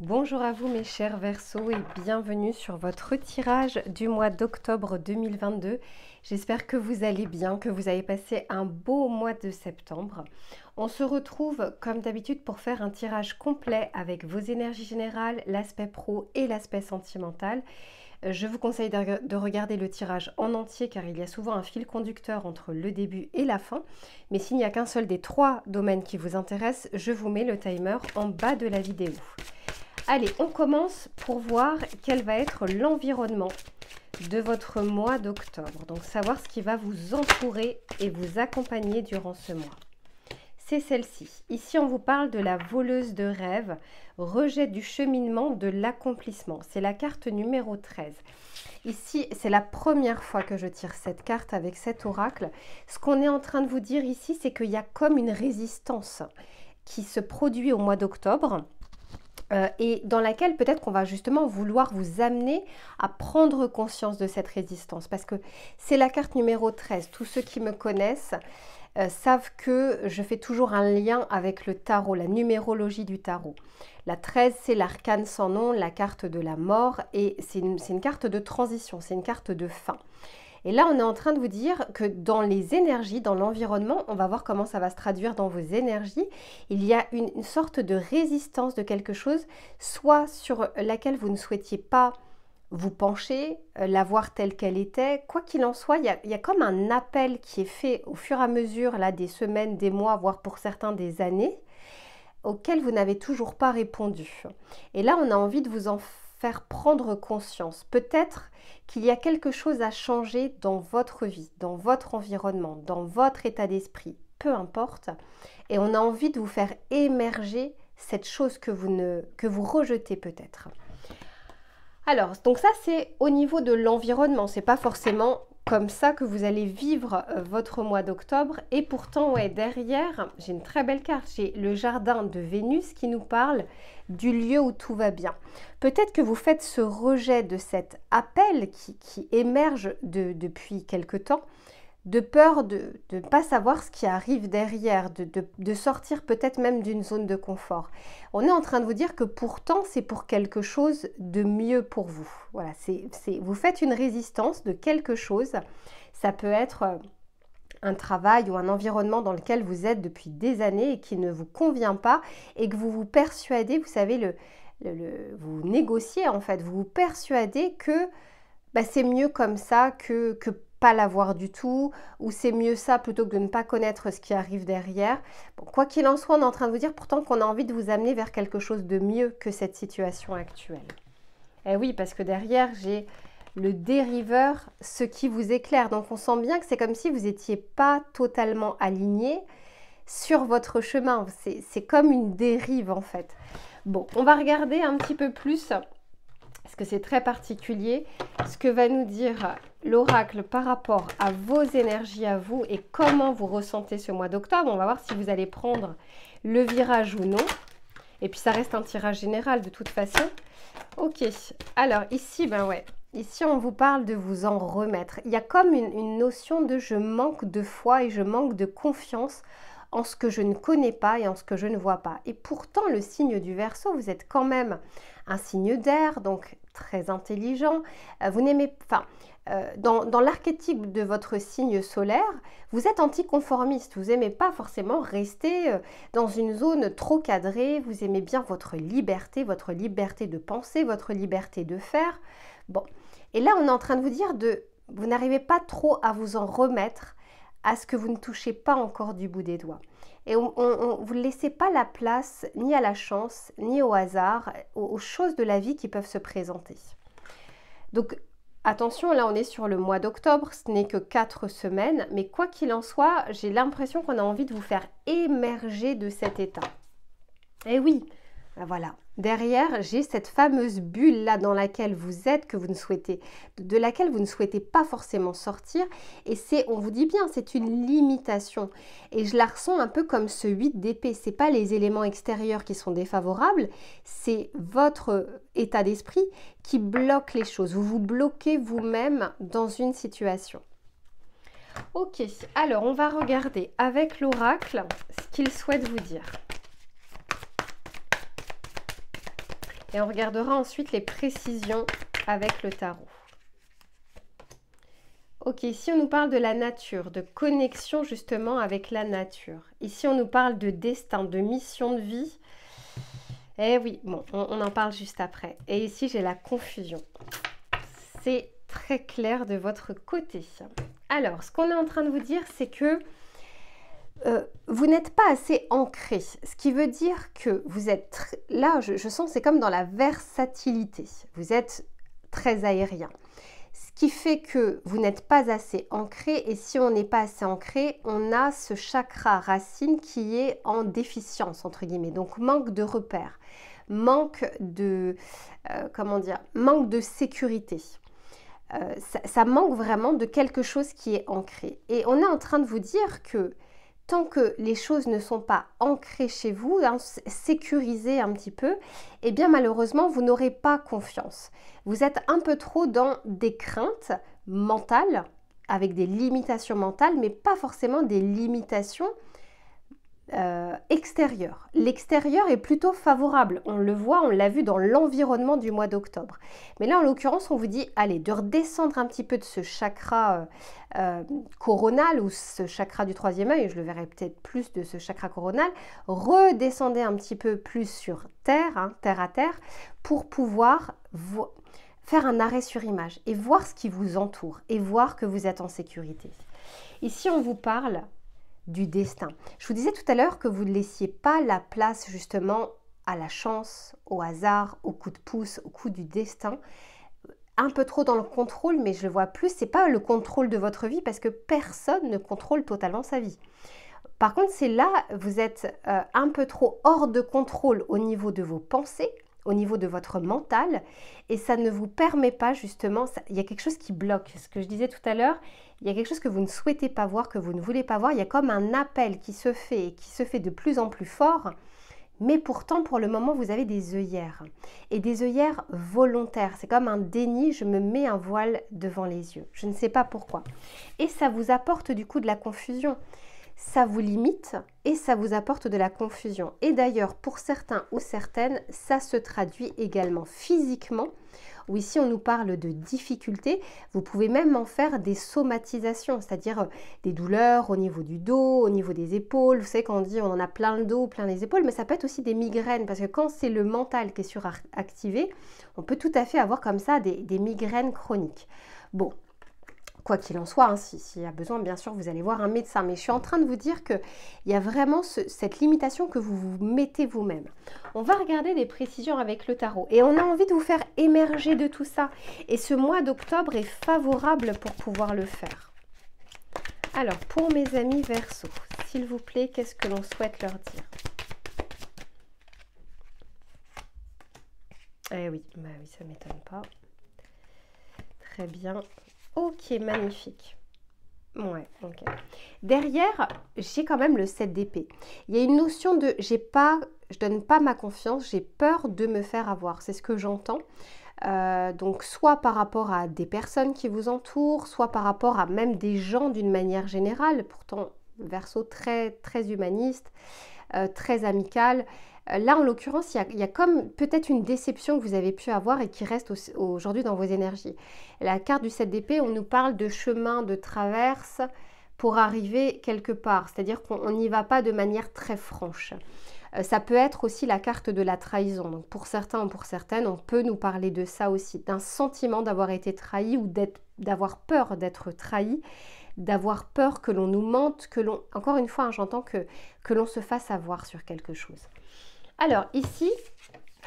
Bonjour à vous mes chers Verseaux et bienvenue sur votre tirage du mois d'octobre 2022. J'espère que vous allez bien, que vous avez passé un beau mois de septembre. On se retrouve comme d'habitude pour faire un tirage complet avec vos énergies générales, l'aspect pro et l'aspect sentimental. Je vous conseille de regarder le tirage en entier car il y a souvent un fil conducteur entre le début et la fin. Mais s'il n'y a qu'un seul des 3 domaines qui vous intéressent, je vous mets le timer en bas de la vidéo. Allez, on commence pour voir quel va être l'environnement de votre mois d'octobre. Donc, savoir ce qui va vous entourer et vous accompagner durant ce mois. C'est celle-ci. Ici, on vous parle de la voleuse de rêves, rejet du cheminement, de l'accomplissement. C'est la carte numéro 13. Ici, c'est la première fois que je tire cette carte avec cet oracle. Ce qu'on est en train de vous dire ici, c'est qu'il y a comme une résistance qui se produit au mois d'octobre. Et dans laquelle peut-être qu'on va justement vouloir vous amener à prendre conscience de cette résistance. Parce que c'est la carte numéro 13. Tous ceux qui me connaissent savent que je fais toujours un lien avec le tarot, la numérologie du tarot. La 13, c'est l'arcane sans nom, la carte de la mort. Et c'est une carte de transition, c'est une carte de fin. Et là, on est en train de vous dire que dans les énergies, dans l'environnement, on va voir comment ça va se traduire dans vos énergies. Il y a une sorte de résistance de quelque chose, soit sur laquelle vous ne souhaitiez pas vous pencher, la voir telle qu'elle était. Quoi qu'il en soit, il y a comme un appel qui est fait au fur et à mesure, là, des semaines, des mois, voire pour certains des années, auquel vous n'avez toujours pas répondu. Et là, on a envie de vous en faire prendre conscience. Peut-être qu'il y a quelque chose à changer dans votre vie, dans votre environnement, dans votre état d'esprit, peu importe. Et on a envie de vous faire émerger cette chose que vous rejetez peut-être. Alors, donc ça c'est au niveau de l'environnement, c'est pas forcément comme ça que vous allez vivre votre mois d'octobre. Et pourtant, ouais, derrière, j'ai une très belle carte. J'ai le jardin de Vénus qui nous parle du lieu où tout va bien. Peut-être que vous faites ce rejet de cet appel qui émerge depuis quelque temps, de peur de ne pas savoir ce qui arrive derrière, de sortir peut-être même d'une zone de confort. On est en train de vous dire que pourtant, c'est pour quelque chose de mieux pour vous. Voilà, vous faites une résistance de quelque chose. Ça peut être un travail ou un environnement dans lequel vous êtes depuis des années et qui ne vous convient pas et que vous vous persuadez, vous savez, vous négociez en fait, vous vous persuadez que c'est mieux comme ça que pas l'avoir du tout, ou c'est mieux ça plutôt que de ne pas connaître ce qui arrive derrière. Bon, quoi qu'il en soit, on est en train de vous dire pourtant qu'on a envie de vous amener vers quelque chose de mieux que cette situation actuelle. Et oui, parce que derrière, j'ai le dériveur, ce qui vous éclaire. Donc on sent bien que c'est comme si vous n'étiez pas totalement aligné sur votre chemin. C'est comme une dérive en fait. Bon, on va regarder un petit peu plus, parce que c'est très particulier, ce que va nous dire l'oracle par rapport à vos énergies à vous et comment vous ressentez ce mois d'octobre. On va voir si vous allez prendre le virage ou non. Et puis ça reste un tirage général de toute façon. Ok, alors ici, ici on vous parle de vous en remettre. Il y a comme une notion de je manque de foi et je manque de confiance en ce que je ne connais pas et en ce que je ne vois pas. Et pourtant, le signe du Verseau, vous êtes quand même un signe d'air, donc très intelligent. Vous n'aimez pas... dans l'archétype de votre signe solaire, vous êtes anticonformiste. Vous n'aimez pas forcément rester dans une zone trop cadrée. Vous aimez bien votre liberté de penser, votre liberté de faire. Bon, et là, on est en train de vous dire vous n'arrivez pas trop à vous en remettre à ce que vous ne touchez pas encore du bout des doigts. Et vous ne laissez pas la place ni à la chance, ni au hasard, aux choses de la vie qui peuvent se présenter. Donc, attention, là on est sur le mois d'octobre, ce n'est que 4 semaines, mais quoi qu'il en soit, j'ai l'impression qu'on a envie de vous faire émerger de cet état. Et oui, voilà. Derrière, j'ai cette fameuse bulle là dans laquelle vous êtes, de laquelle vous ne souhaitez pas forcément sortir. Et on vous dit bien, c'est une limitation. Et je la ressens un peu comme ce 8 d'épée. Ce n'est pas les éléments extérieurs qui sont défavorables, c'est votre état d'esprit qui bloque les choses. Vous vous bloquez vous-même dans une situation. Ok, alors on va regarder avec l'oracle ce qu'il souhaite vous dire. Et on regardera ensuite les précisions avec le tarot. Ok, ici on nous parle de la nature, de connexion justement avec la nature. Ici on nous parle de destin, de mission de vie. Eh oui, bon, on en parle juste après. Et ici j'ai la confusion. C'est très clair de votre côté. Alors, ce qu'on est en train de vous dire, c'est que vous n'êtes pas assez ancré. Ce qui veut dire que vous êtes... Là, je sens c'est comme dans la versatilité. Vous êtes très aérien. Ce qui fait que vous n'êtes pas assez ancré, et si on n'est pas assez ancré, on a ce chakra racine qui est en déficience, entre guillemets, donc manque de repères, manque de, manque de sécurité. Ça manque vraiment de quelque chose qui est ancré. Et on est en train de vous dire que tant que les choses ne sont pas ancrées chez vous, sécurisées un petit peu, eh bien malheureusement, vous n'aurez pas confiance. Vous êtes un peu trop dans des craintes mentales, avec des limitations mentales, mais pas forcément des limitations extérieures. L'extérieur est plutôt favorable. On le voit, on l'a vu dans l'environnement du mois d'octobre. Mais là, en l'occurrence, on vous dit, allez, de redescendre un petit peu de ce chakra coronal ou ce chakra du troisième œil, je le verrai peut-être plus de ce chakra coronal, redescendez un petit peu plus sur terre, terre à terre, pour pouvoir faire un arrêt sur image et voir ce qui vous entoure et voir que vous êtes en sécurité. Ici, on vous parle du destin. Je vous disais tout à l'heure que vous ne laissiez pas la place justement à la chance, au hasard, au coup de pouce, au coup du destin. Un peu trop dans le contrôle, mais je le vois plus, c'est pas le contrôle de votre vie parce que personne ne contrôle totalement sa vie. Par contre, c'est là, vous êtes un peu trop hors de contrôle au niveau de vos pensées, au niveau de votre mental, et ça ne vous permet pas justement, il y a quelque chose qui bloque. Ce que je disais tout à l'heure, il y a quelque chose que vous ne souhaitez pas voir, que vous ne voulez pas voir, il y a comme un appel qui se fait et qui se fait de plus en plus fort, mais pourtant pour le moment vous avez des œillères, et des œillères volontaires, c'est comme un déni, je me mets un voile devant les yeux, je ne sais pas pourquoi, et ça vous apporte du coup de la confusion. Ça vous limite et ça vous apporte de la confusion. Et d'ailleurs, pour certains ou certaines, ça se traduit également physiquement, où ici on nous parle de difficultés. Vous pouvez même en faire des somatisations, c'est-à-dire des douleurs au niveau du dos, au niveau des épaules. Vous savez, quand on dit on en a plein le dos, plein les épaules, mais ça peut être aussi des migraines, parce que quand c'est le mental qui est suractivé, on peut tout à fait avoir comme ça des migraines chroniques. Bon. Quoi qu'il en soit, s'il y a besoin, bien sûr, vous allez voir un médecin. Mais je suis en train de vous dire qu'il y a vraiment cette limitation que vous vous mettez vous-même. On va regarder des précisions avec le tarot. Et on a envie de vous faire émerger de tout ça. Et ce mois d'octobre est favorable pour pouvoir le faire. Alors, pour mes amis Verseau, s'il vous plaît, qu'est-ce que l'on souhaite leur dire? Eh oui, bah oui, ça ne m'étonne pas. Très bien. Ok, magnifique. Ouais, ok. Derrière, j'ai quand même le 7 d'épée. Il y a une notion de je donne pas ma confiance, j'ai peur de me faire avoir. C'est ce que j'entends. Donc, soit par rapport à des personnes qui vous entourent, soit par rapport à même des gens d'une manière générale. Pourtant, Verseau très, très humaniste, très amical. Là, en l'occurrence, il y a comme peut-être une déception que vous avez pu avoir et qui reste aujourd'hui dans vos énergies. La carte du 7 d'épée, on nous parle de chemin de traverse pour arriver quelque part. C'est-à-dire qu'on n'y va pas de manière très franche. Ça peut être aussi la carte de la trahison. Donc pour certains ou pour certaines, on peut nous parler de ça aussi, d'un sentiment d'avoir été trahi ou d'avoir peur d'être trahi, d'avoir peur que l'on nous mente, encore une fois, j'entends que l'on se fasse avoir sur quelque chose. Alors ici,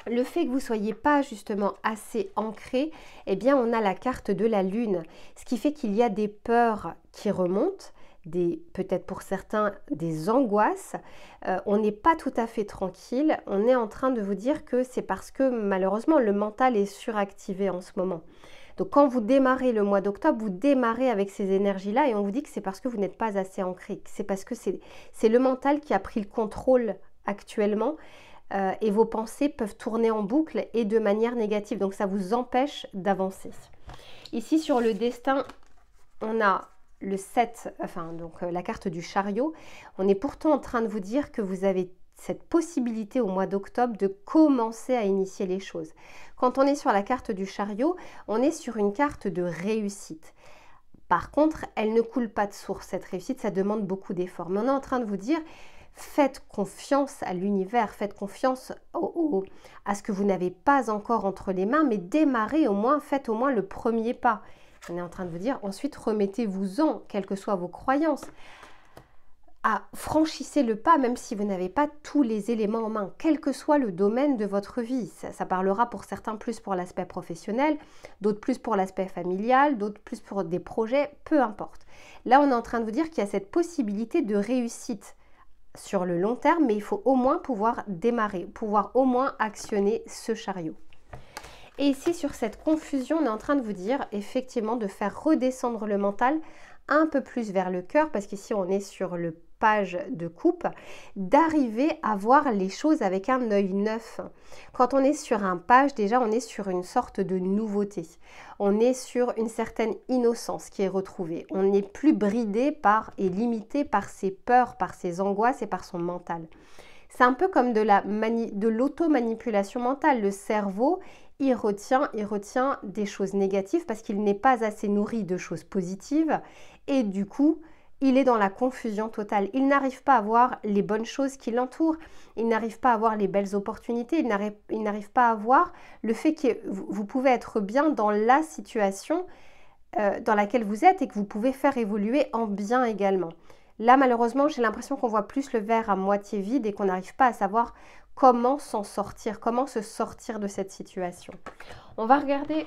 le fait que vous ne soyez pas justement assez ancré, eh bien on a la carte de la lune, ce qui fait qu'il y a des peurs qui remontent, peut-être pour certains des angoisses, on n'est pas tout à fait tranquille, on est en train de vous dire que c'est parce que malheureusement le mental est suractivé en ce moment. Donc quand vous démarrez le mois d'octobre, vous démarrez avec ces énergies-là et on vous dit que c'est parce que vous n'êtes pas assez ancré, c'est parce que c'est le mental qui a pris le contrôle actuellement. Et vos pensées peuvent tourner en boucle et de manière négative. Donc ça vous empêche d'avancer. Ici sur le destin, on a le 7, donc la carte du chariot. On est pourtant en train de vous dire que vous avez cette possibilité au mois d'octobre de commencer à initier les choses. Quand on est sur la carte du chariot, on est sur une carte de réussite. Par contre, elle ne coule pas de source, cette réussite, ça demande beaucoup d'efforts. Mais on est en train de vous dire, faites confiance à l'univers, faites confiance à ce que vous n'avez pas encore entre les mains, mais démarrez au moins, faites au moins le premier pas. On est en train de vous dire, ensuite remettez-vous-en, quelles que soient vos croyances. Franchissez le pas, même si vous n'avez pas tous les éléments en main, quel que soit le domaine de votre vie. Ça parlera pour certains plus pour l'aspect professionnel, d'autres plus pour l'aspect familial, d'autres plus pour des projets, peu importe. Là, on est en train de vous dire qu'il y a cette possibilité de réussite sur le long terme, mais il faut au moins pouvoir démarrer, pouvoir au moins actionner ce chariot. Et ici, sur cette confusion, on est en train de vous dire effectivement de faire redescendre le mental un peu plus vers le cœur, parce qu'ici, on est sur le page de coupe, d'arriver à voir les choses avec un œil neuf. Quand on est sur un page, déjà, on est sur une sorte de nouveauté. On est sur une certaine innocence qui est retrouvée. On n'est plus bridé par et limité par ses peurs, par ses angoisses et par son mental. C'est un peu comme de l'auto-manipulation mentale. Le cerveau, il retient des choses négatives parce qu'il n'est pas assez nourri de choses positives et du coup, il est dans la confusion totale. Il n'arrive pas à voir les bonnes choses qui l'entourent, il n'arrive pas à voir les belles opportunités, il n'arrive pas à voir le fait que vous pouvez être bien dans la situation dans laquelle vous êtes et que vous pouvez faire évoluer en bien également. Là, malheureusement, j'ai l'impression qu'on voit plus le verre à moitié vide et qu'on n'arrive pas à savoir comment s'en sortir, comment se sortir de cette situation. On va regarder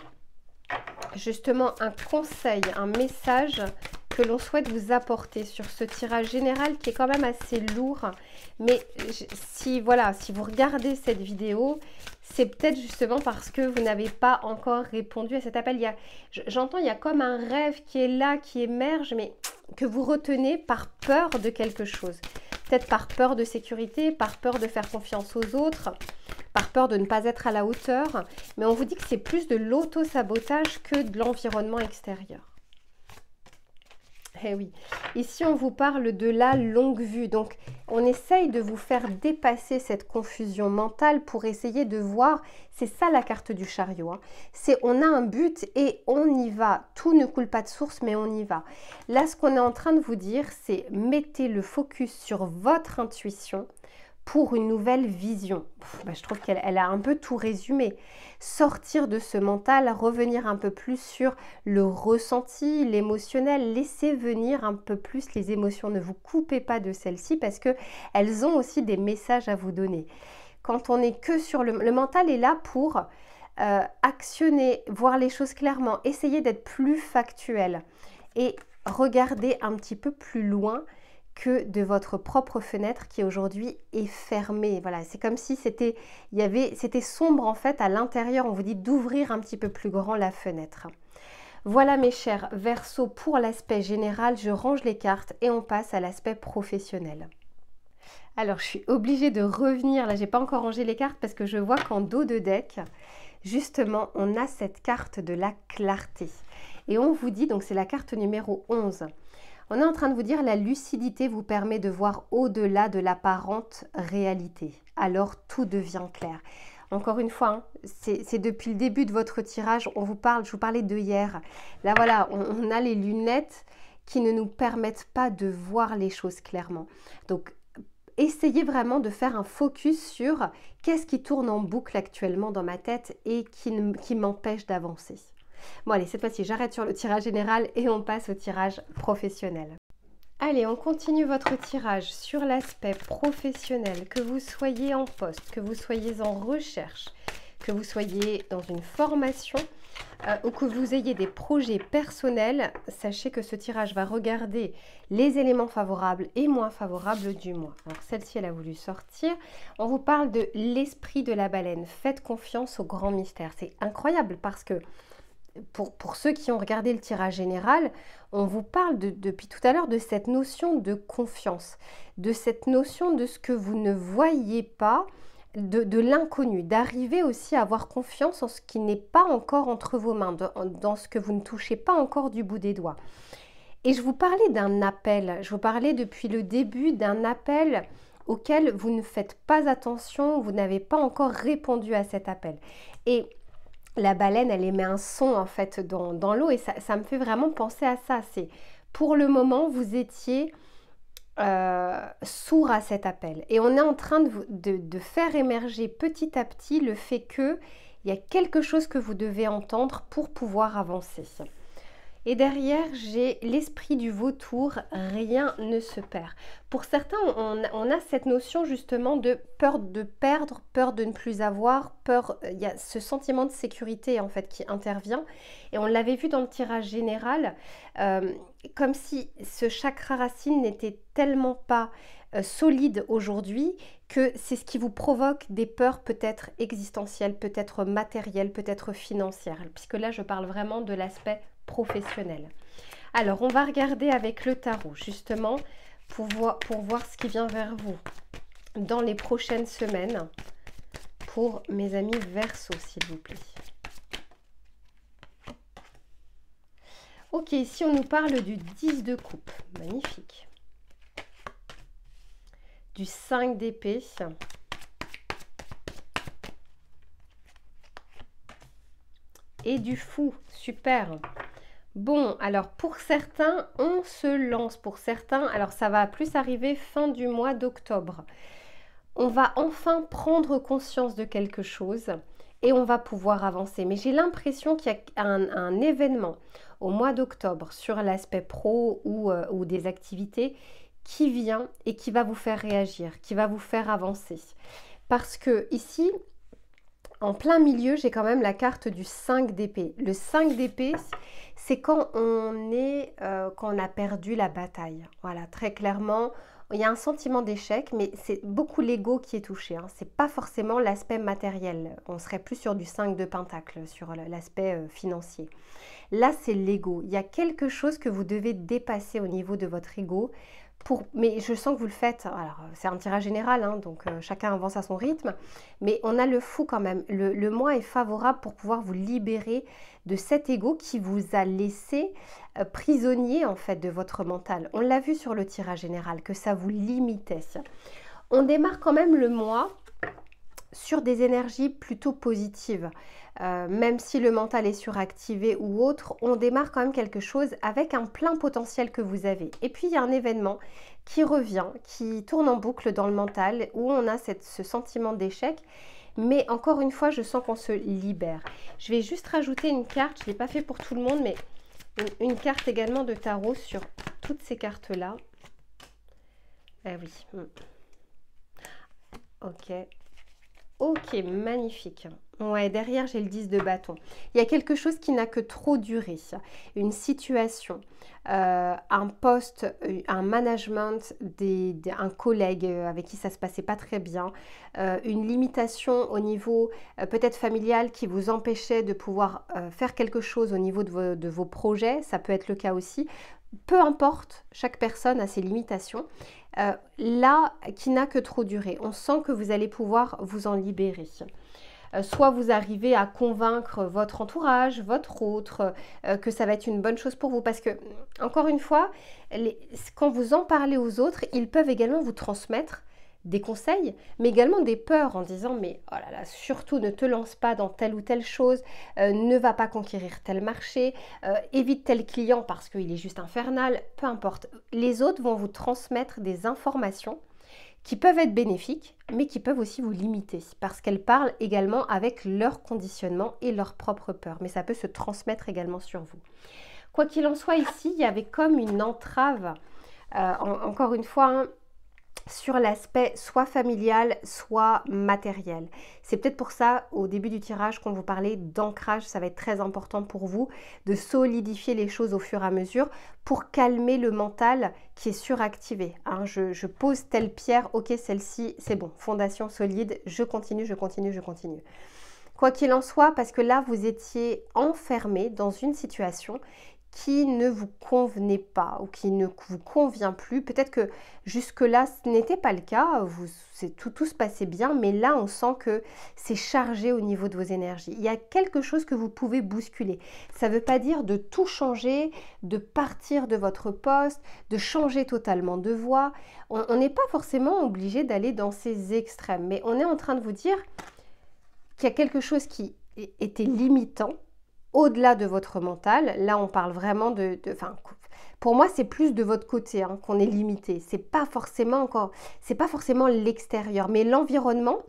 justement un conseil, un message que l'on souhaite vous apporter sur ce tirage général qui est quand même assez lourd. Mais si vous regardez cette vidéo, c'est peut-être justement parce que vous n'avez pas encore répondu à cet appel. J'entends, il y a comme un rêve qui est là, qui émerge, mais que vous retenez par peur de quelque chose. Peut-être par peur de sécurité, par peur de faire confiance aux autres, par peur de ne pas être à la hauteur. Mais on vous dit que c'est plus de l'auto-sabotage que de l'environnement extérieur. Eh oui, ici on vous parle de la longue vue, donc on essaye de vous faire dépasser cette confusion mentale pour essayer de voir, c'est ça la carte du chariot, hein. C'est on a un but et on y va, tout ne coule pas de source mais on y va. Là ce qu'on est en train de vous dire c'est mettez le focus sur votre intuition pour une nouvelle vision. Je trouve qu'elle a un peu tout résumé. Sortir de ce mental, revenir un peu plus sur le ressenti, l'émotionnel, laissez venir un peu plus les émotions. Ne vous coupez pas de celles-ci parce qu'elles ont aussi des messages à vous donner. Quand on n'est que sur le mental est là pour actionner, voir les choses clairement, essayer d'être plus factuel et regarder un petit peu plus loin que de votre propre fenêtre qui aujourd'hui est fermée. Voilà, c'est comme si c'était sombre en fait à l'intérieur. On vous dit d'ouvrir un petit peu plus grand la fenêtre. Voilà mes chers Verseaux pour l'aspect général. Je range les cartes et on passe à l'aspect professionnel. Alors je suis obligée de revenir. Là, j'ai pas encore rangé les cartes parce que je vois qu'en dos de deck, justement, on a cette carte de la clarté. Et on vous dit, donc c'est la carte numéro 11. On est en train de vous dire la lucidité vous permet de voir au-delà de l'apparente réalité. Alors tout devient clair. Encore une fois, hein, c'est depuis le début de votre tirage, je vous parlais de hier. Là voilà, on a les lunettes qui ne nous permettent pas de voir les choses clairement. Donc essayez vraiment de faire un focus sur qu'est-ce qui tourne en boucle actuellement dans ma tête et qui m'empêche d'avancer. Bon allez, cette fois-ci, j'arrête sur le tirage général et on passe au tirage professionnel. Allez, on continue votre tirage sur l'aspect professionnel, que vous soyez en poste, que vous soyez en recherche, que vous soyez dans une formation ou que vous ayez des projets personnels. Sachez que ce tirage va regarder les éléments favorables et moins favorables du mois. Alors celle-ci, elle a voulu sortir. On vous parle de l'esprit de la baleine. Faites confiance au grand mystère. C'est incroyable parce que pour ceux qui ont regardé le tirage général, on vous parle depuis tout à l'heure de cette notion de confiance, de cette notion de ce que vous ne voyez pas, de l'inconnu, d'arriver aussi à avoir confiance en ce qui n'est pas encore entre vos mains, dans ce que vous ne touchez pas encore du bout des doigts. Et je vous parlais d'un appel, je vous parlais depuis le début d'un appel auquel vous ne faites pas attention, vous n'avez pas encore répondu à cet appel. Et la baleine, elle émet un son en fait dans l'eau et ça me fait vraiment penser à ça. C'est pour le moment, vous étiez sourd à cet appel. Et on est en train de faire émerger petit à petit le fait qu'il y a quelque chose que vous devez entendre pour pouvoir avancer. Et derrière, j'ai l'esprit du vautour, rien ne se perd. Pour certains, on a cette notion justement de peur de perdre, peur de ne plus avoir, peur, il y a ce sentiment de sécurité en fait qui intervient. Et on l'avait vu dans le tirage général, comme si ce chakra racine n'était tellement pas solide aujourd'hui que c'est ce qui vous provoque des peurs peut-être existentielles, peut-être matérielles, peut-être financières. Puisque là, je parle vraiment de l'aspect professionnel. Alors, on va regarder avec le tarot, justement, pour voir ce qui vient vers vous dans les prochaines semaines pour mes amis Verseau, s'il vous plaît. Ok, ici, on nous parle du 10 de coupe. Magnifique. Du 5 d'épée. Et du fou. Super. Bon, alors pour certains, on se lance. Pour certains, alors ça va plus arriver fin du mois d'octobre. On va enfin prendre conscience de quelque chose et on va pouvoir avancer. Mais j'ai l'impression qu'il y a un événement au mois d'octobre sur l'aspect pro ou des activités qui vient et qui va vous faire réagir, qui va vous faire avancer. Parce que ici, en plein milieu, j'ai quand même la carte du 5 d'épée. Le 5 d'épée, c'est quand quand on a perdu la bataille. Voilà, très clairement, il y a un sentiment d'échec, mais c'est beaucoup l'ego qui est touché. Hein. Ce n'est pas forcément l'aspect matériel. On serait plus sur du 5 de pentacle, sur l'aspect financier. Là, c'est l'ego. Il y a quelque chose que vous devez dépasser au niveau de votre ego. Mais je sens que vous le faites. Alors, c'est un tirage général, hein, donc chacun avance à son rythme. Mais on a le fou quand même. Le mois est favorable pour pouvoir vous libérer de cet ego qui vous a laissé prisonnier en fait de votre mental. On l'a vu sur le tirage général, que ça vous limitait. On démarre quand même le mois sur des énergies plutôt positives. Même si le mental est suractivé ou autre, on démarre quand même quelque chose avec un plein potentiel que vous avez. Et puis il y a un événement qui revient, qui tourne en boucle dans le mental, où on a ce sentiment d'échec. Mais encore une fois, je sens qu'on se libère. Je vais juste rajouter une carte, je ne l'ai pas fait pour tout le monde, mais une carte également de tarot sur toutes ces cartes-là. Ah oui. Ok. Ok, magnifique. Ouais, derrière, j'ai le 10 de bâton. Il y a quelque chose qui n'a que trop duré. Une situation, un poste, un management, un collègue avec qui ça ne se passait pas très bien, une limitation au niveau peut-être familial qui vous empêchait de pouvoir faire quelque chose au niveau de vos projets. Ça peut être le cas aussi. Peu importe, chaque personne a ses limitations. Là, qui n'a que trop duré. On sent que vous allez pouvoir vous en libérer. Soit vous arrivez à convaincre votre entourage, votre autre, que ça va être une bonne chose pour vous. Parce que, encore une fois, quand vous en parlez aux autres, ils peuvent également vous transmettre des conseils, mais également des peurs en disant « mais oh là là, surtout ne te lance pas dans telle ou telle chose, ne va pas conquérir tel marché, évite tel client parce qu'il est juste infernal », peu importe. Les autres vont vous transmettre des informations qui peuvent être bénéfiques, mais qui peuvent aussi vous limiter, parce qu'elles parlent également avec leur conditionnement et leurs propres peurs, mais ça peut se transmettre également sur vous. Quoi qu'il en soit, ici, il y avait comme une entrave, encore une fois, hein, sur l'aspect soit familial, soit matériel. C'est peut-être pour ça, au début du tirage, qu'on vous parlait d'ancrage, ça va être très important pour vous, de solidifier les choses au fur et à mesure pour calmer le mental qui est suractivé. Hein, je pose telle pierre, ok, celle-ci, c'est bon, fondation solide, je continue, je continue, je continue. Quoi qu'il en soit, parce que là, vous étiez enfermé dans une situation qui ne vous convenait pas ou qui ne vous convient plus. Peut-être que jusque-là, ce n'était pas le cas, tout se passait bien, mais là, on sent que c'est chargé au niveau de vos énergies. Il y a quelque chose que vous pouvez bousculer. Ça ne veut pas dire de tout changer, de partir de votre poste, de changer totalement de voie. On n'est pas forcément obligé d'aller dans ces extrêmes, mais on est en train de vous dire qu'il y a quelque chose qui était limitant, au-delà de votre mental. Là, on parle vraiment pour moi, c'est plus de votre côté hein, qu'on est limité. C'est pas forcément l'extérieur, mais l'environnement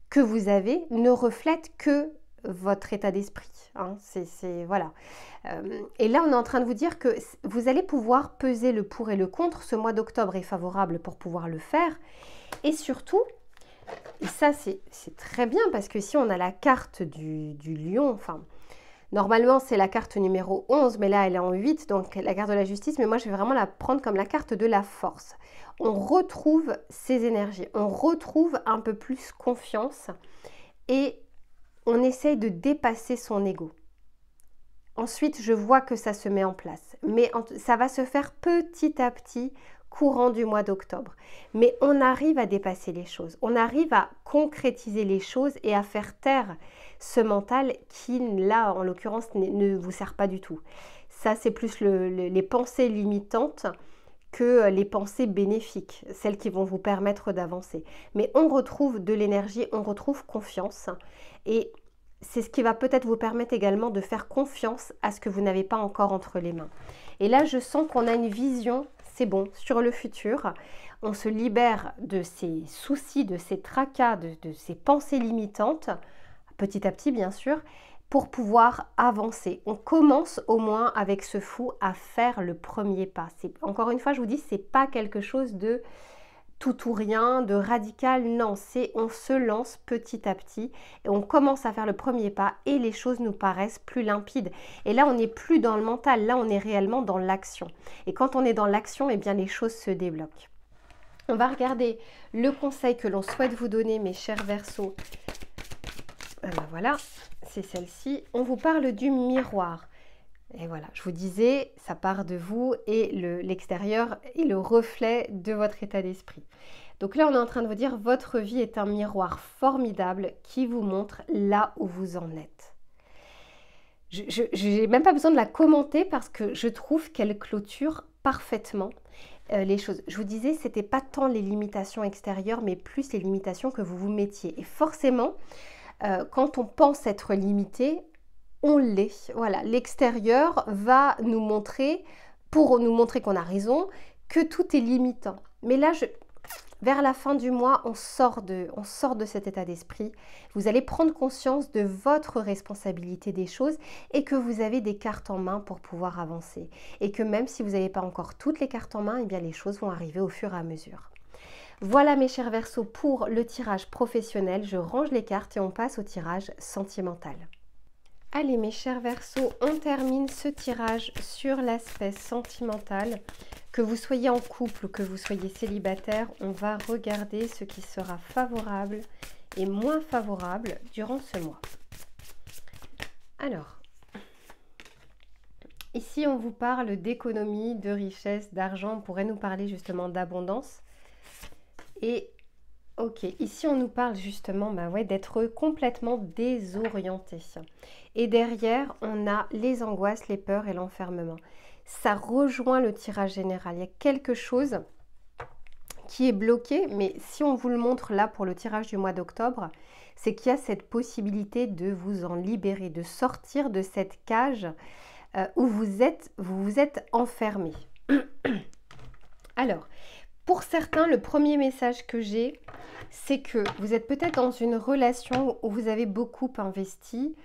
que vous avez ne reflète que votre état d'esprit. Hein. Voilà. Et là, on est en train de vous dire que vous allez pouvoir peser le pour et le contre. Ce mois d'octobre est favorable pour pouvoir le faire. Et surtout, et ça, c'est très bien parce que si on a la carte du lion, enfin, normalement, c'est la carte numéro 11, mais là, elle est en 8, donc la carte de la justice. Mais moi, je vais vraiment la prendre comme la carte de la force. On retrouve ces énergies, on retrouve un peu plus confiance et on essaye de dépasser son ego. Ensuite, je vois que ça se met en place, mais ça va se faire petit à petit courant du mois d'octobre. Mais on arrive à dépasser les choses, on arrive à concrétiser les choses et à faire taire ce mental qui, là, en l'occurrence, ne vous sert pas du tout. Ça, c'est plus les pensées limitantes que les pensées bénéfiques, celles qui vont vous permettre d'avancer. Mais on retrouve de l'énergie, on retrouve confiance et c'est ce qui va peut-être vous permettre également de faire confiance à ce que vous n'avez pas encore entre les mains. Et là, je sens qu'on a une vision, c'est bon, sur le futur. On se libère de ces soucis, de ces tracas, de ces pensées limitantes, petit à petit bien sûr, pour pouvoir avancer. On commence au moins avec ce fou à faire le premier pas. Encore une fois, je vous dis, c'est pas quelque chose de tout ou rien, de radical, non, on se lance petit à petit et on commence à faire le premier pas et les choses nous paraissent plus limpides. Et là, on n'est plus dans le mental, là, on est réellement dans l'action. Et quand on est dans l'action, eh bien, les choses se débloquent. On va regarder le conseil que l'on souhaite vous donner, mes chers Verseaux. Voilà, c'est celle-ci. On vous parle du miroir. Et voilà, je vous disais, ça part de vous et l'extérieur est le reflet de votre état d'esprit. Donc là, on est en train de vous dire, votre vie est un miroir formidable qui vous montre là où vous en êtes. Je n'ai même pas besoin de la commenter parce que je trouve qu'elle clôture parfaitement les choses. Je vous disais, ce n'était pas tant les limitations extérieures, mais plus les limitations que vous vous mettiez. Et forcément, quand on pense être limité, on l'est. Voilà, l'extérieur va nous montrer, pour nous montrer qu'on a raison, que tout est limitant. Mais là, vers la fin du mois, on sort de cet état d'esprit. Vous allez prendre conscience de votre responsabilité des choses et que vous avez des cartes en main pour pouvoir avancer. Et que même si vous n'avez pas encore toutes les cartes en main, eh bien les choses vont arriver au fur et à mesure. Voilà mes chers Verseaux pour le tirage professionnel. Je range les cartes et on passe au tirage sentimental. Allez mes chers Verseaux, on termine ce tirage sur l'aspect sentimental. Que vous soyez en couple ou que vous soyez célibataire, on va regarder ce qui sera favorable et moins favorable durant ce mois. Alors, ici on vous parle d'économie, de richesse, d'argent. On pourrait nous parler justement d'abondance. Et ok, ici on nous parle justement d'être complètement désorienté. Et derrière, on a les angoisses, les peurs et l'enfermement. Ça rejoint le tirage général. Il y a quelque chose qui est bloqué, mais si on vous le montre là pour le tirage du mois d'octobre, c'est qu'il y a cette possibilité de vous en libérer, de sortir de cette cage où vous êtes enfermé. Alors, pour certains, le premier message que j'ai, c'est que vous êtes peut-être dans une relation où vous avez beaucoup investi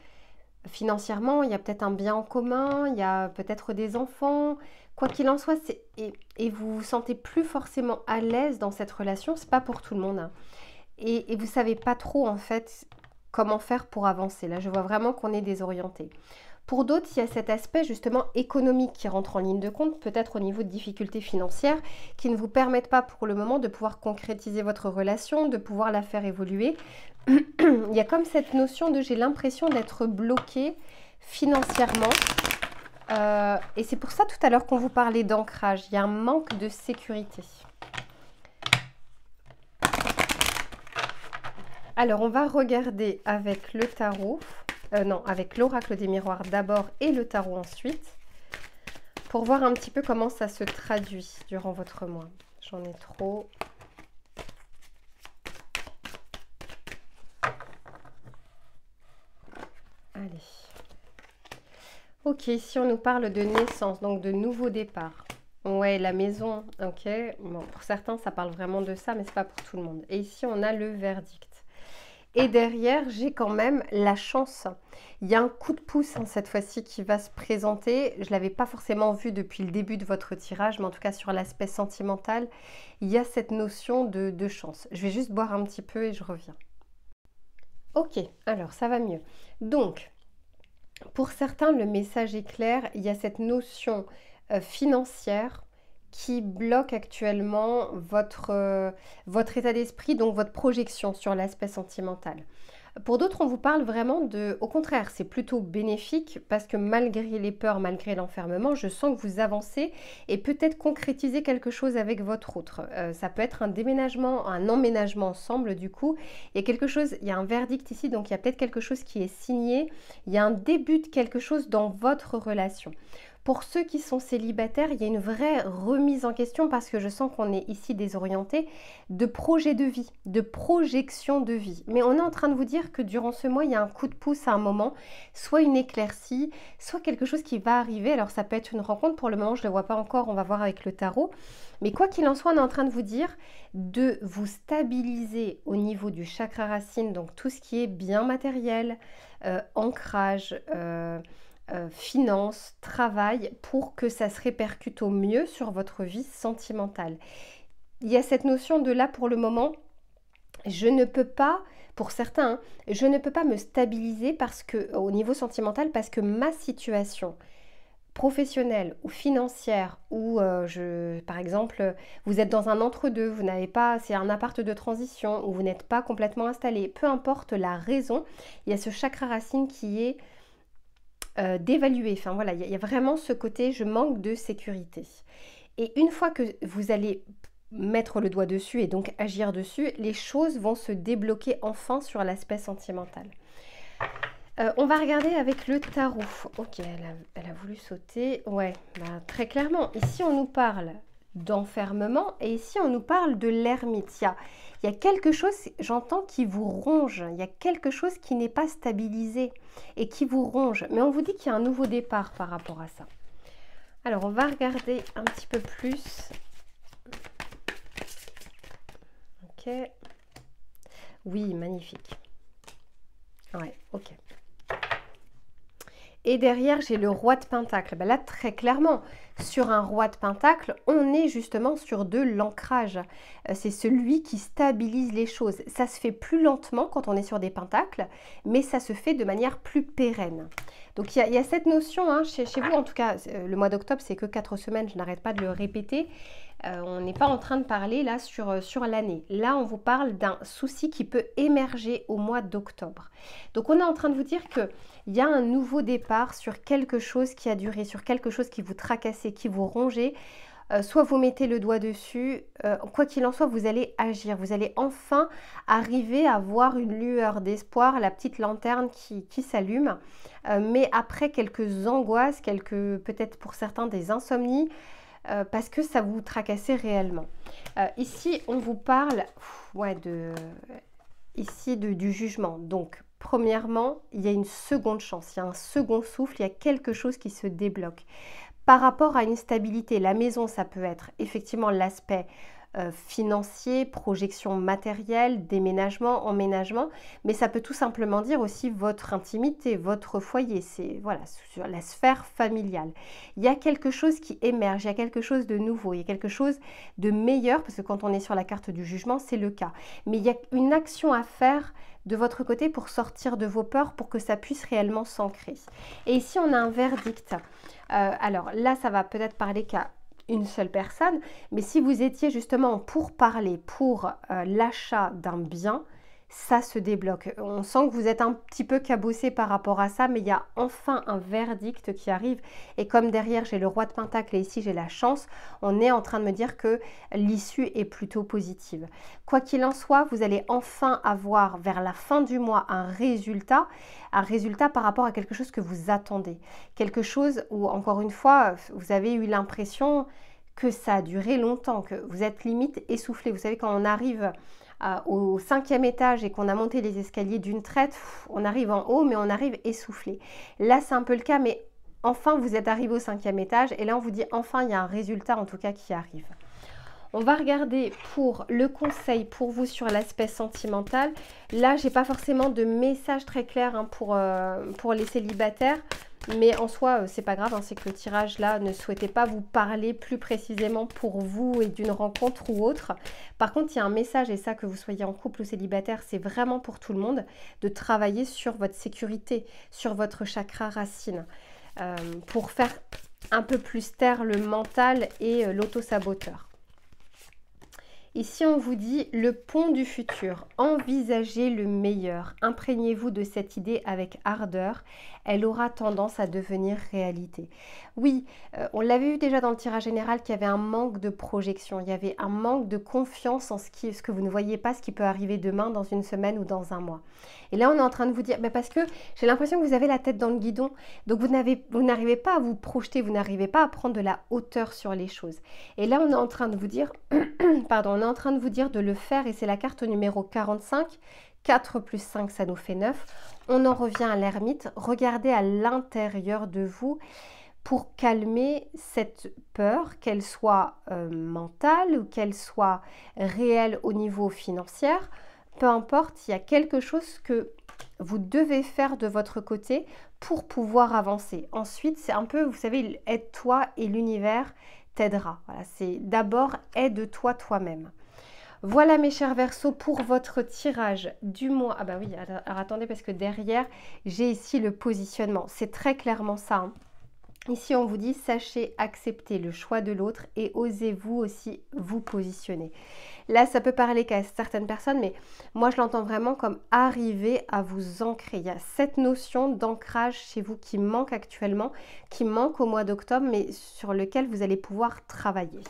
financièrement, il y a peut-être un bien en commun, il y a peut-être des enfants, quoi qu'il en soit, et vous vous sentez plus forcément à l'aise dans cette relation, c'est pas pour tout le monde, hein. Et vous savez pas trop en fait comment faire pour avancer. Là, je vois vraiment qu'on est désorienté. Pour d'autres, il y a cet aspect justement économique qui rentre en ligne de compte, peut-être au niveau de difficultés financières qui ne vous permettent pas pour le moment de pouvoir concrétiser votre relation, de pouvoir la faire évoluer. Il y a comme cette notion de j'ai l'impression d'être bloqué financièrement Et c'est pour ça tout à l'heure qu'on vous parlait d'ancrage. Il y a un manque de sécurité. Alors, on va regarder avec le tarot, non, avec l'oracle des miroirs d'abord et le tarot ensuite, pour voir un petit peu comment ça se traduit durant votre mois. J'en ai trop. Allez. Ok, ici on nous parle de naissance, donc de nouveau départ. Ouais, la maison, ok. Bon, pour certains, ça parle vraiment de ça, mais c'est pas pour tout le monde. Et ici, on a le verdict. Et derrière, j'ai quand même la chance. Il y a un coup de pouce cette fois-ci qui va se présenter. Je ne l'avais pas forcément vu depuis le début de votre tirage, mais en tout cas sur l'aspect sentimental, il y a cette notion de chance. Je vais juste boire un petit peu et je reviens. Ok, alors ça va mieux. Donc, pour certains, le message est clair. Il y a cette notion financière qui bloque actuellement votre état d'esprit, donc votre projection sur l'aspect sentimental. Pour d'autres, on vous parle vraiment de... Au contraire, c'est plutôt bénéfique parce que malgré les peurs, malgré l'enfermement, je sens que vous avancez et peut-être concrétiser quelque chose avec votre autre. Ça peut être un déménagement, un emménagement ensemble du coup. Il y a quelque chose, il y a un verdict ici, donc il y a peut-être quelque chose qui est signé. Il y a un début de quelque chose dans votre relation. Pour ceux qui sont célibataires, il y a une vraie remise en question parce que je sens qu'on est ici désorienté de projet de vie, de projection de vie. Mais on est en train de vous dire que durant ce mois, il y a un coup de pouce à un moment, soit une éclaircie, soit quelque chose qui va arriver. Alors ça peut être une rencontre, pour le moment je ne le vois pas encore, on va voir avec le tarot. Mais quoi qu'il en soit, on est en train de vous dire de vous stabiliser au niveau du chakra racine, donc tout ce qui est bien matériel, ancrage, finances, travail, pour que ça se répercute au mieux sur votre vie sentimentale. Il y a cette notion de là pour le moment, je ne peux pas, pour certains, hein, je ne peux pas me stabiliser parce que, au niveau sentimental parce que ma situation professionnelle ou financière ou par exemple, vous êtes dans un entre-deux, vous n'avez pas, c'est un appart de transition ou vous n'êtes pas complètement installé, peu importe la raison, il y a ce chakra racine qui est d'évaluer. Enfin voilà, il y a vraiment ce côté, je manque de sécurité. Et une fois que vous allez mettre le doigt dessus et donc agir dessus, les choses vont se débloquer enfin sur l'aspect sentimental. On va regarder avec le tarot. Ok, elle a voulu sauter. Ouais, bah, très clairement, ici on nous parle d'enfermement et ici on nous parle de l'ermite. Il y a quelque chose, j'entends, qui vous ronge. Il y a quelque chose qui n'est pas stabilisé et qui vous ronge. Mais on vous dit qu'il y a un nouveau départ par rapport à ça. Alors, on va regarder un petit peu plus. Ok. Oui, magnifique. Ouais, ok. Et derrière, j'ai le roi de Pentacle. Ben là, très clairement, sur un roi de Pentacle, on est justement sur de l'ancrage. C'est celui qui stabilise les choses. Ça se fait plus lentement quand on est sur des pentacles, mais ça se fait de manière plus pérenne. Donc, il y a cette notion, hein, chez vous, en tout cas, le mois d'octobre, c'est que 4 semaines, je n'arrête pas de le répéter. On n'est pas en train de parler là sur l'année. Là, on vous parle d'un souci qui peut émerger au mois d'octobre. Donc, on est en train de vous dire qu'il y a un nouveau départ sur quelque chose qui a duré, sur quelque chose qui vous tracassait, qui vous rongeait. Soit vous mettez le doigt dessus, quoi qu'il en soit, vous allez agir. Vous allez enfin arriver à voir une lueur d'espoir, la petite lanterne qui s'allume. Mais après quelques angoisses, peut-être pour certains des insomnies, parce que ça vous tracassait réellement. Ici, on vous parle du jugement. Donc, premièrement, il y a une seconde chance, il y a un second souffle, il y a quelque chose qui se débloque. Par rapport à une stabilité, la maison, ça peut être effectivement l'aspect financier, projection matérielle, déménagement, emménagement, mais ça peut tout simplement dire aussi votre intimité, votre foyer, c'est voilà, sur la sphère familiale. Il y a quelque chose qui émerge, il y a quelque chose de nouveau, il y a quelque chose de meilleur, parce que quand on est sur la carte du jugement, c'est le cas. Mais il y a une action à faire de votre côté pour sortir de vos peurs, pour que ça puisse réellement s'ancrer. Et ici, on a un verdict. Alors là, ça va peut-être parler qu'à une seule personne, mais si vous étiez justement pour parler pour l'achat d'un bien, ça se débloque. On sent que vous êtes un petit peu cabossé par rapport à ça, mais il y a enfin un verdict qui arrive. Et comme derrière, j'ai le roi de Pentacle et ici, j'ai la chance, on est en train de me dire que l'issue est plutôt positive. Quoi qu'il en soit, vous allez enfin avoir vers la fin du mois un résultat par rapport à quelque chose que vous attendez. Quelque chose où, encore une fois, vous avez eu l'impression que ça a duré longtemps, que vous êtes limite essoufflé. Vous savez, quand on arrive au 5e étage et qu'on a monté les escaliers d'une traite, on arrive en haut, mais on arrive essoufflé. Là, c'est un peu le cas, mais enfin, vous êtes arrivé au 5e étage et là, on vous dit enfin, il y a un résultat en tout cas qui arrive. On va regarder pour le conseil pour vous sur l'aspect sentimental. Là, j'ai pas forcément de message très clair hein, pour les célibataires. Mais en soi, c'est pas grave, hein, c'est que le tirage là ne souhaitait pas vous parler plus précisément pour vous et d'une rencontre ou autre. Par contre, il y a un message, et ça que vous soyez en couple ou célibataire, c'est vraiment pour tout le monde, de travailler sur votre sécurité, sur votre chakra racine, pour faire un peu plus taire le mental et l'auto-saboteur. Ici, on vous dit le pont du futur. Envisagez le meilleur. Imprégnez-vous de cette idée avec ardeur. Elle aura tendance à devenir réalité. Oui, on l'avait vu déjà dans le tirage général qu'il y avait un manque de projection. Il y avait un manque de confiance en ce que vous ne voyez pas, ce qui peut arriver demain, dans une semaine ou dans un mois. Et là, on est en train de vous dire, parce que j'ai l'impression que vous avez la tête dans le guidon. Donc, vous n'arrivez pas à vous projeter, vous n'arrivez pas à prendre de la hauteur sur les choses. Et là, on est en train de vous dire, pardon, on est en train de vous dire de le faire et c'est la carte numéro 45. 4 plus 5, ça nous fait 9. On en revient à l'ermite. Regardez à l'intérieur de vous pour calmer cette peur, qu'elle soit mentale ou qu'elle soit réelle au niveau financier. Peu importe, il y a quelque chose que vous devez faire de votre côté pour pouvoir avancer. Ensuite, c'est un peu, vous savez, aide-toi et l'univers t'aidera. Voilà, c'est d'abord aide-toi toi-même. Voilà mes chers Verseaux pour votre tirage du mois. Ah bah oui, alors attendez parce que derrière, j'ai ici le positionnement. C'est très clairement ça. Hein. Ici, on vous dit, sachez accepter le choix de l'autre et osez-vous aussi vous positionner. Là, ça peut parler qu'à certaines personnes, mais moi, je l'entends vraiment comme arriver à vous ancrer. Il y a cette notion d'ancrage chez vous qui manque actuellement, qui manque au mois d'octobre, mais sur lequel vous allez pouvoir travailler.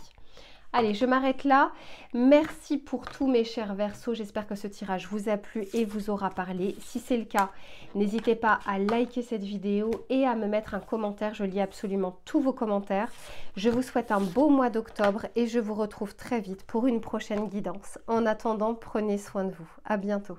Allez, je m'arrête là. Merci pour tous mes chers Verseaux. J'espère que ce tirage vous a plu et vous aura parlé. Si c'est le cas, n'hésitez pas à liker cette vidéo et à me mettre un commentaire. Je lis absolument tous vos commentaires. Je vous souhaite un beau mois d'octobre et je vous retrouve très vite pour une prochaine guidance. En attendant, prenez soin de vous. À bientôt.